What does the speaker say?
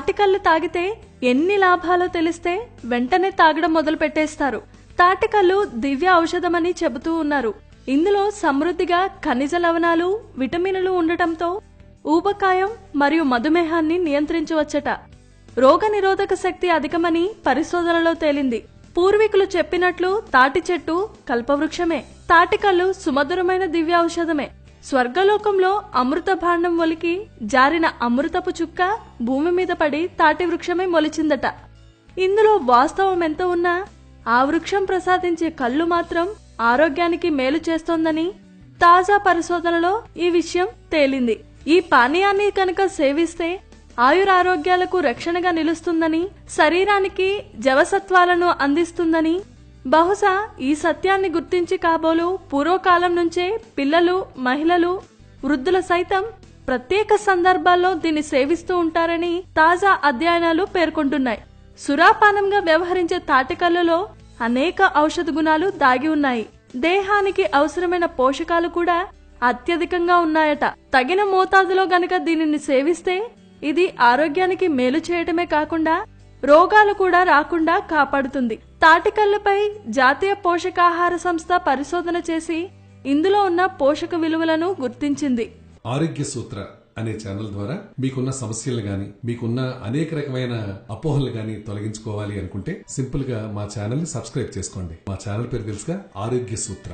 తాటికల్లు తాగితే ఎన్ని లాభాలో తెలిస్తే వెంటనే తాగడం మొదలు పెట్టేస్తారు. తాటికల్లు దివ్య ఔషధమని చెబుతూ ఉన్నారు. ఇందులో సమృద్ధిగా ఖనిజ లవణాలు, విటమిన్లు ఉండటంతో ఊబకాయం మరియు మధుమేహాన్ని నియంత్రించవచ్చట. రోగ నిరోధక శక్తి అధికమని పరిశోధనలో తేలింది. పూర్వీకులు చెప్పినట్లు తాటి చెట్టు కల్పవృక్షమే. తాటికల్లు సుమధురమైన దివ్య ఔషధమే. స్వర్గలోకంలో అమృత భాండం ఒలికి జారిన అమృతపు చుక్క భూమి మీద పడి తాటి వృక్షమే మొలిచిందట. ఇందులో వాస్తవం ఎంత ఉన్నా ఆ వృక్షం ప్రసాదించే కళ్ళు మాత్రం ఆరోగ్యానికి మేలు చేస్తోందని తాజా పరిశోధనలో ఈ విషయం తేలింది. ఈ పానీయాన్ని కనుక సేవిస్తే ఆయురారోగ్యాలకు రక్షణగా నిలుస్తుందని, శరీరానికి జవసత్వాలను అందిస్తుందని, బహుశా ఈ సత్యాన్ని గుర్తించి కాబోలు పూర్వకాలం నుంచే పిల్లలు, మహిళలు, వృద్ధుల సైతం ప్రత్యేక సందర్భాల్లో దీన్ని సేవిస్తూ ఉంటారని తాజా అధ్యయనాలు పేర్కొంటున్నాయి. సురాపానంగా వ్యవహరించే తాటికల్లులో అనేక ఔషధ గుణాలు దాగి ఉన్నాయి. దేహానికి అవసరమైన పోషకాలు కూడా అత్యధికంగా ఉన్నాయట. తగిన మోతాదులో గనక దీనిని సేవిస్తే ఇది ఆరోగ్యానికి మేలు చేయటమే కాకుండా రోగాలు కూడా రాకుండా కాపాడుతుంది. తాటికల్లుపై జాతీయ పోషకాహార సంస్థ పరిశోధన చేసి ఇందులో ఉన్న పోషక విలువలను గుర్తించింది. ఆరోగ్య సూత్ర అనే ఛానల్ ద్వారా మీకున్న సమస్యలు గాని, మీకున్న అనేక రకమైన అపోహలు గాని తొలగించుకోవాలి అనుకుంటే సింపుల్ గా మా ఛానల్ ని సబ్స్క్రైబ్ చేసుకోండి. మా ఛానల్ పేరు తెలుసుగా, ఆరోగ్య సూత్ర.